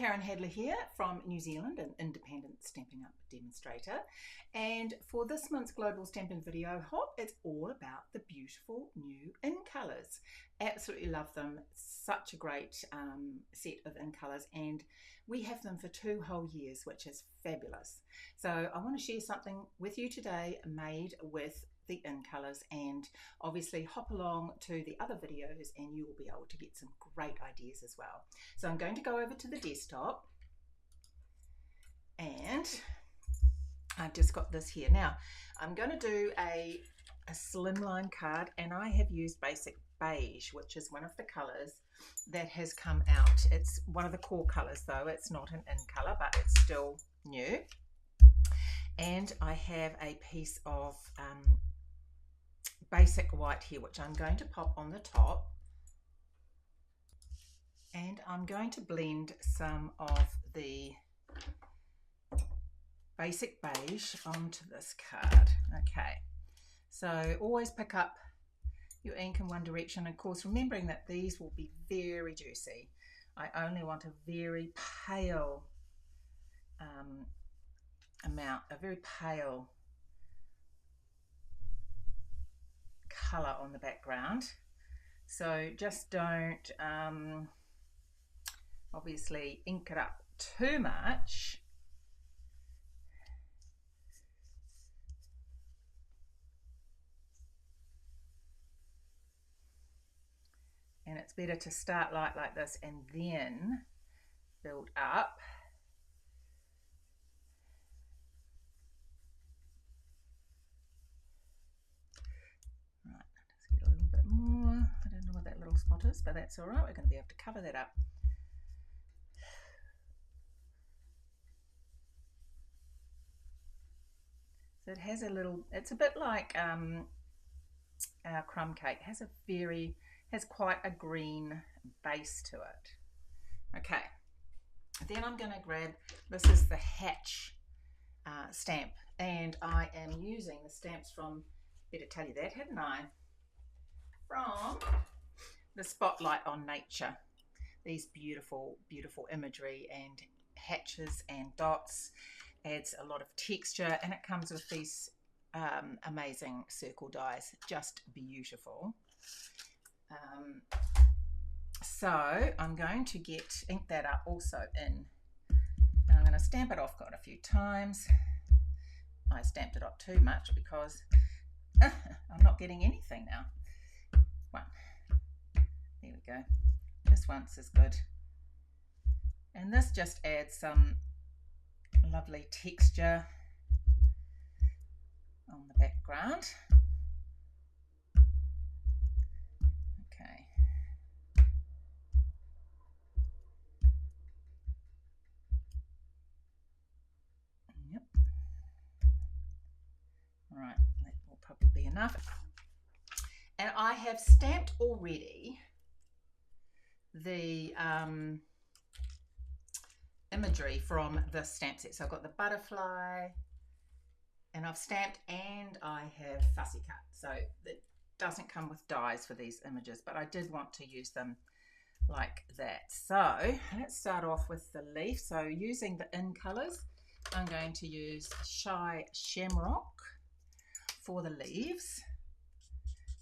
Karen Hadley here from New Zealand, an independent Stampin' Up demonstrator. And for this month's Global Stampin' video hop, it's all about the beautiful new in colours. Absolutely love them. Such a great set of in colours, and we have them for 2 whole years, which is fabulous. So I want to share something with you today made with the in colours, and obviously hop along to the other videos and you will be able to get some great ideas as well. So I'm going to go over to the desktop, and I've just got this here. Now I'm going to do a slimline card, and I have used basic beige, which is one of the colours that has come out. It's one of the core colours though, it's not an in colour, but it's still new. And I have a piece of basic white here, which I'm going to pop on the top, and I'm going to blend some of the basic beige onto this card. Okay, so always pick up your ink in one direction, of course remembering that these will be very juicy. I only want a very pale amount, a very pale colour on the background. So just don't obviously ink it up too much. And it's better to start light like this and then build up. Right, let's get a little bit more. I don't know what that little spot is, but that's all right. We're going to be able to cover that up. So it has a little, it's a bit like our crumb cake. It has quite a green base to it. Okay, then I'm going to grab, this is the Hatch stamp, and I am using the stamps from, better tell you that, hadn't I? From the Spotlight on Nature. These beautiful, beautiful imagery and hatches and dots, adds a lot of texture, and it comes with these amazing circle dies, just beautiful. So I'm going to ink that up also in, and I'm going to stamp it off quite a few times. I stamped it up too much because I'm not getting anything now. One, there we go, just once is good, and this just adds some lovely texture on the background. Okay. Yep. Right, that will probably be enough. And I have stamped already the imagery from this stamp set. So I've got the butterfly, and I've stamped, and I have fussy cut. So it doesn't come with dies for these images, but I did want to use them like that. So let's start off with the leaf. So using the in colours, I'm going to use Shy Shamrock for the leaves,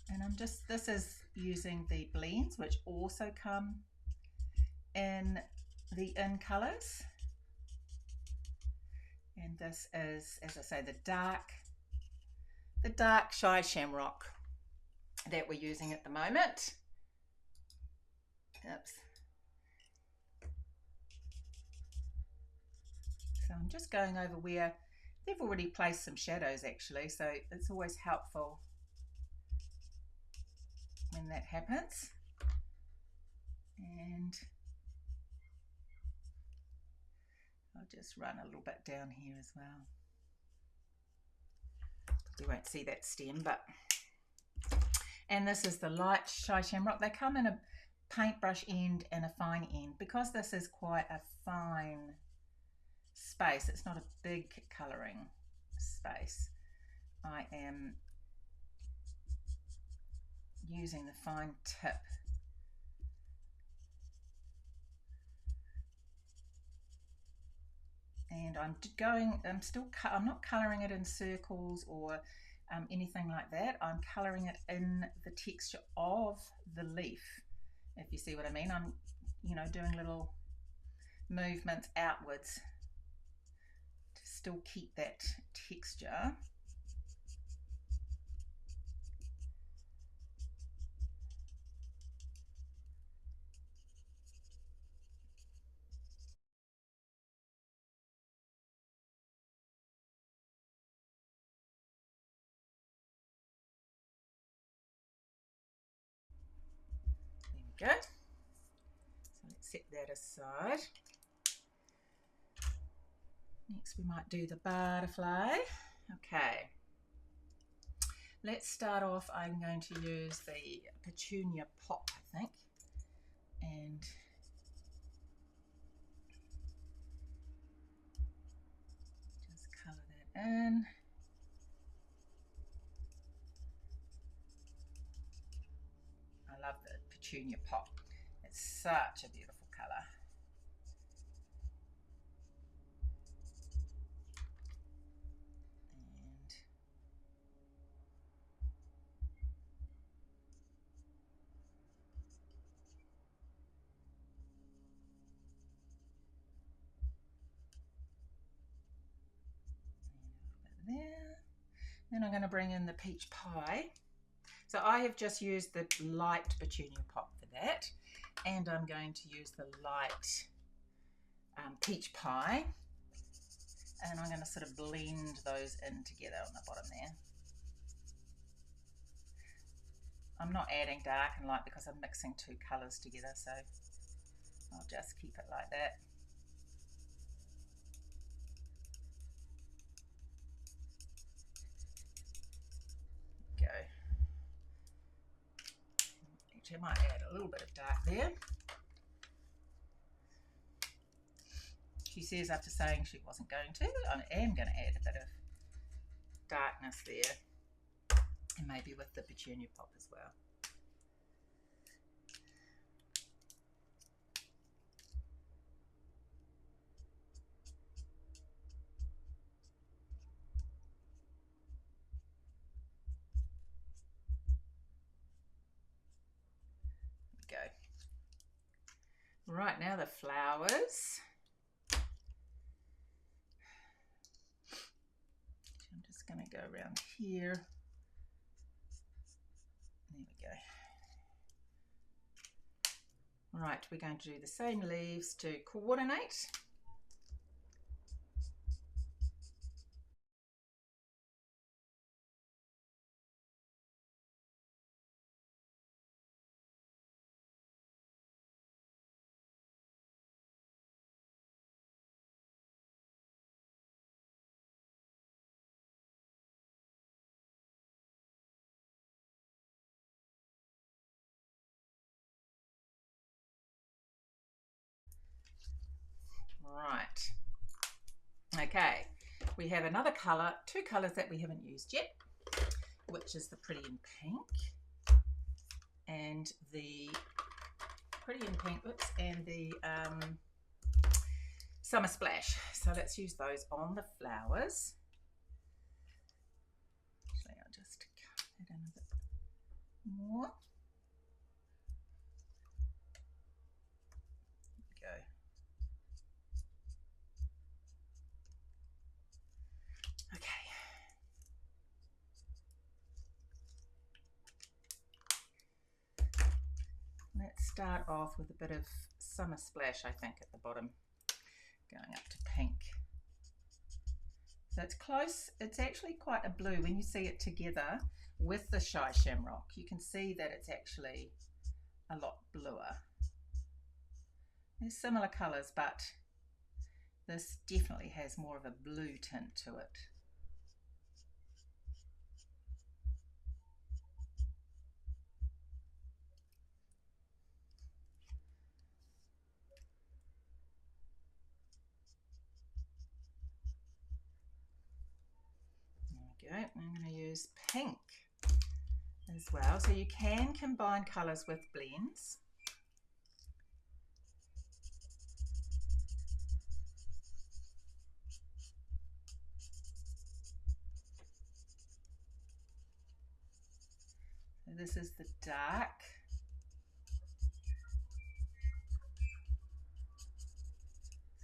and this is using the blends, which also come in the in colours. And this is, as I say, the dark Shy Shamrock that we're using at the moment. Oops. So I'm just going over where they've already placed some shadows actually, so it's always helpful when that happens. And I'll just run a little bit down here as well. You won't see that stem, but, and this is the light Shy Shamrock. They come in a paintbrush end and a fine end. Because this is quite a fine space, it's not a big colouring space, I am using the fine tip And I'm not colouring it in circles or anything like that. I'm colouring it in the texture of the leaf, if you see what I mean. I'm, doing little movements outwards to still keep that texture. There we go. So let's set that aside. Next we might do the butterfly. Okay. Let's start off. I'm going to use the petunia pop, I think, and just colour that in. I love the petunia pop. It's such a beautiful colour. There. Then I'm going to bring in the peach pie. So I have just used the light petunia pop for that, and I'm going to use the light peach pie, and I'm going to sort of blend those in together on the bottom there. I'm not adding dark and light because I'm mixing two colours together, so I'll just keep it like that. Go. Actually, I might add a little bit of dark there. She says after saying she wasn't going to, I am going to add a bit of darkness there, and maybe with the petunia pop as well. Go. Right, now the flowers. I'm just going to go around here. There we go. Right, we're going to do the same leaves to coordinate. Right. Okay, we have another colour, two colours that we haven't used yet, which is the Pretty in Pink and the Summer Splash. So let's use those on the flowers. Actually, I'll just cut that in a bit more. There we go. Okay. Let's start off with a bit of Summer Splash, I think, at the bottom, going up to pink. So it's close. It's actually quite a blue when you see it together with the Shy Shamrock. You can see that it's actually a lot bluer. There's similar colours, but this definitely has more of a blue tint to it. There we go. I'm going to use pink as well. So you can combine colours with blends. this is the dark.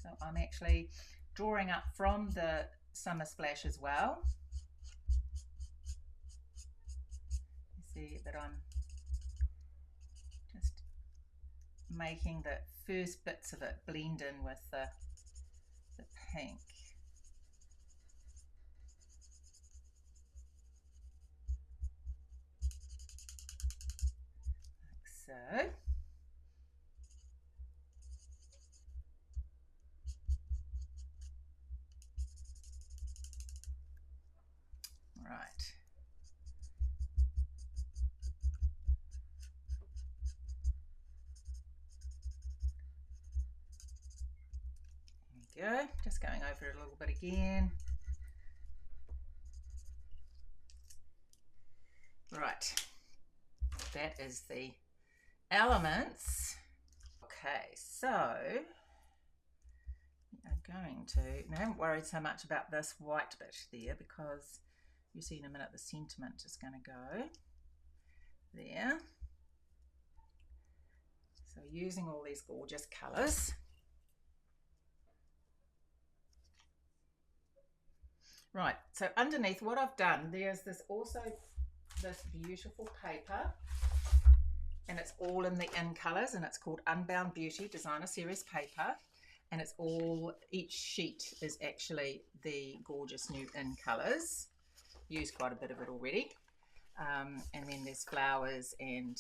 So I'm actually drawing up from the Summer Splash as well. You see that I'm just making the first bits of it blend in with the pink. Like so. Right. There we go. Just going over it a little bit again. Right. That is the elements. Okay, so I'm going to, and I haven't worried so much about this white bit there because you see in a minute the sentiment is going to go there. So using all these gorgeous colours. Right, so underneath what I've done, there's this beautiful paper, and it's all in the in colours, and it's called Unbound Beauty Designer Series paper, and it's all, each sheet is actually the gorgeous new in colours. Used quite a bit of it already, and then there's flowers, and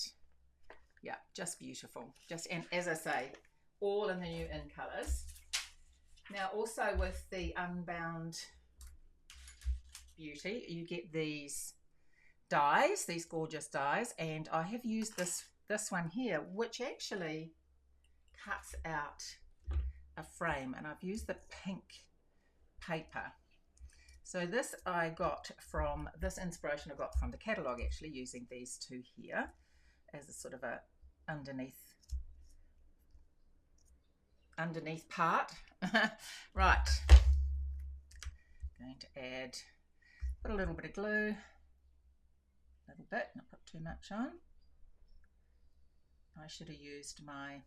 yeah, just beautiful. Just, and as I say, all in the new in colours. Now also with the Unbound Beauty, you get these dies, these gorgeous dies, and I have used this one here, which actually cuts out a frame, and I've used the pink paper. So this I got from, this inspiration I got from the catalogue, actually, using these two here as a sort of a underneath part. Right, going to add, put a little bit of glue, a little bit, not put too much on. I should have used my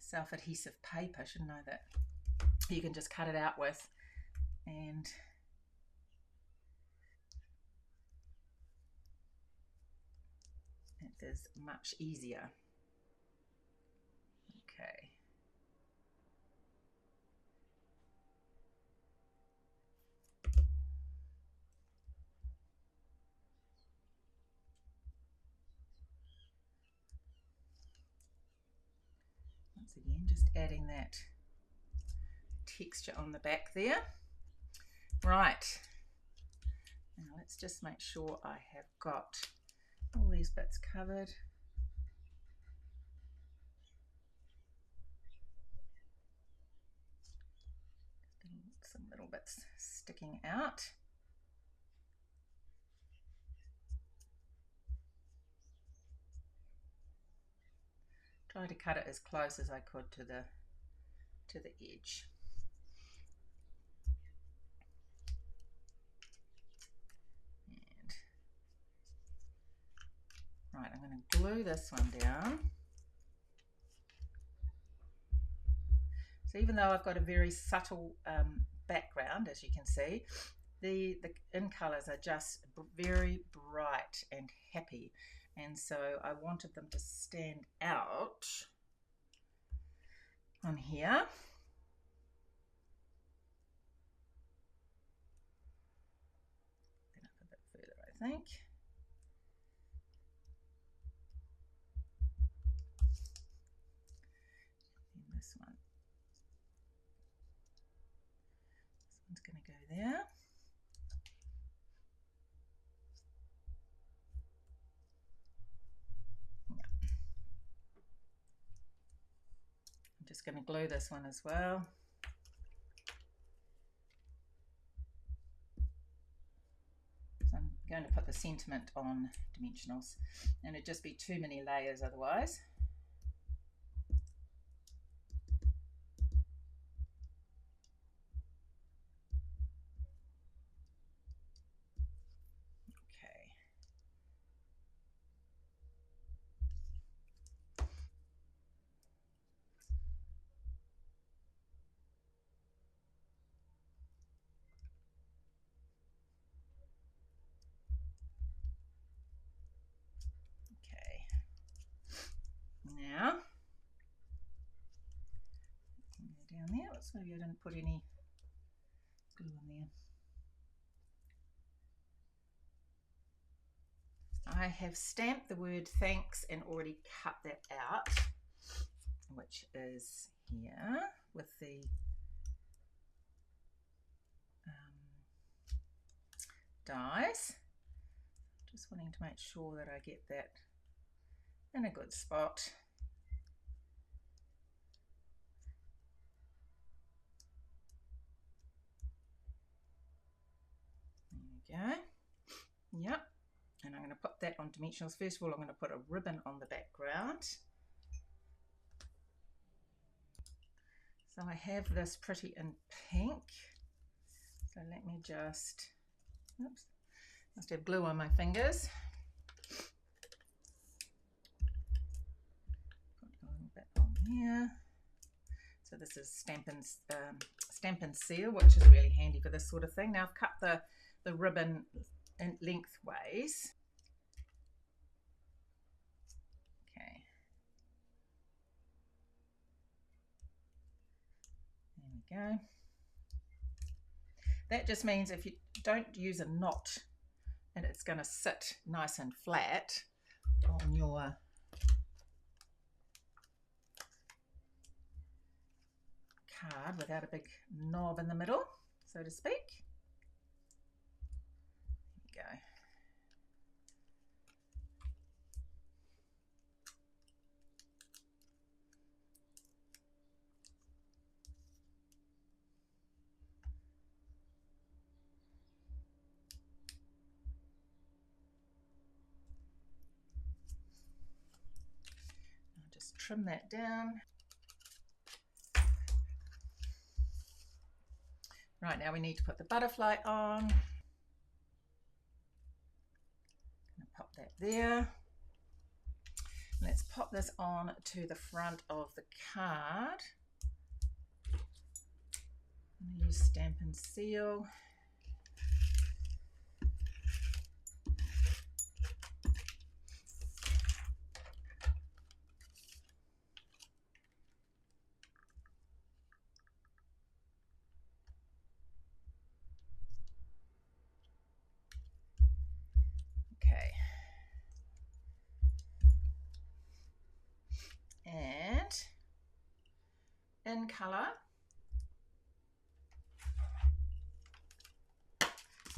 self-adhesive paper, shouldn't I, that you can just cut it out with, and it is much easier. Okay. Once again, just adding that texture on the back there. Right. Now let's just make sure I have got all these bits covered. Some little bits sticking out. Try to cut it as close as I could to the edge. And right, I'm going to glue this one down. So even though I've got a very subtle background, as you can see, the in colours are just very bright and happy, and so I wanted them to stand out on here. Then up a bit further, I think. And this one. This one's going to go there. I'm just going to glue this one as well. So I'm going to put the sentiment on dimensionals, and it'd just be too many layers otherwise. now. Go down there. Oops, maybe I didn't put any glue on there. I have stamped the word thanks and already cut that out, which is here with the dies. Just wanting to make sure that I get that in a good spot. There we go. Yep. And I'm going to put that on dimensionals. First of all, I'm going to put a ribbon on the background. So I have this pretty in pink. So let me just, oops, must have glue on my fingers. Put a little bit on there. So this is Stampin Seal, which is really handy for this sort of thing. Now I've cut the ribbon in lengthways. Okay. There we go. That just means if you don't use a knot, and it's going to sit nice and flat on your card without a big knob in the middle, so to speak. There you go. I'll just trim that down. Right, now we need to put the butterfly on. I'm going to pop that there. Let's pop this on to the front of the card. I'm going to use Stampin Seal. Okay. And in colour,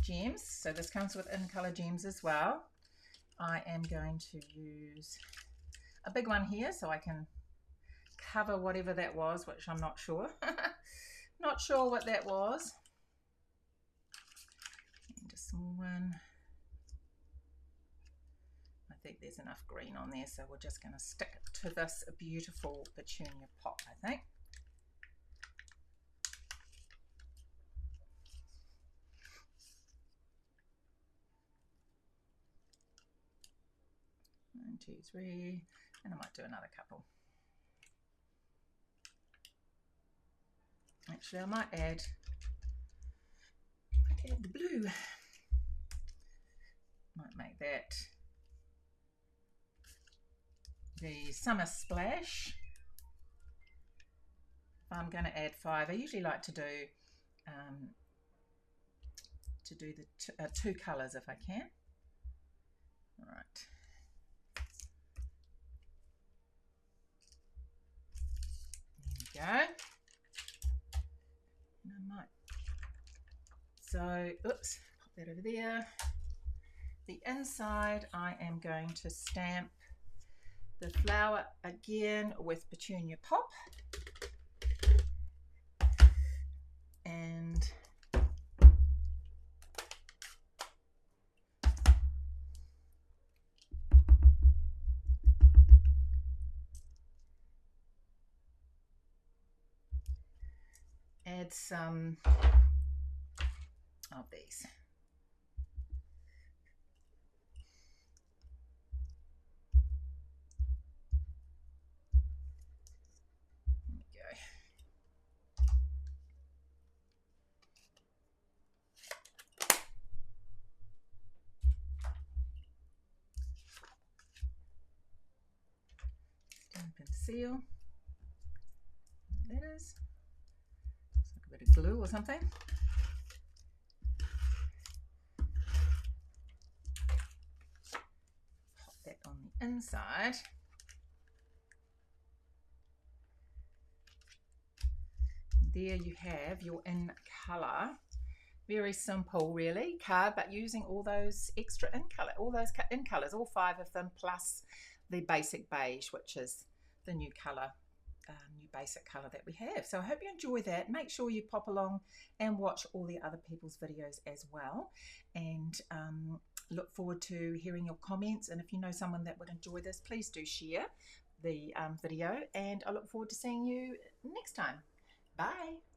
gems. So this comes with in colour gems as well. I am going to use a big one here so I can cover whatever that was, which I'm not sure. Not sure what that was. And a small one. I think there's enough green on there, so we're just going to stick to this beautiful petunia pop, I think. One, two, three, and I might do another couple. Actually, I might add the blue. Might make that the summer splash. If I'm going to add 5, I usually like to do the two colours if I can. All right. There we go. And I might. So, oops, pop that over there. The inside, I am going to stamp the flower again with petunia pop. And add some of these. There we go. and seal. That is. It's like a bit of glue or something. Pop that on the inside. There you have your in colour. Very simple really card, but using all those extra in colour, all those in colours, all 5 of them, plus the basic beige, which is the new colour, new basic colour that we have. So I hope you enjoy that. Make sure you pop along and watch all the other people's videos as well, and look forward to hearing your comments. And if you know someone that would enjoy this, please do share the video, and I look forward to seeing you next time. Bye.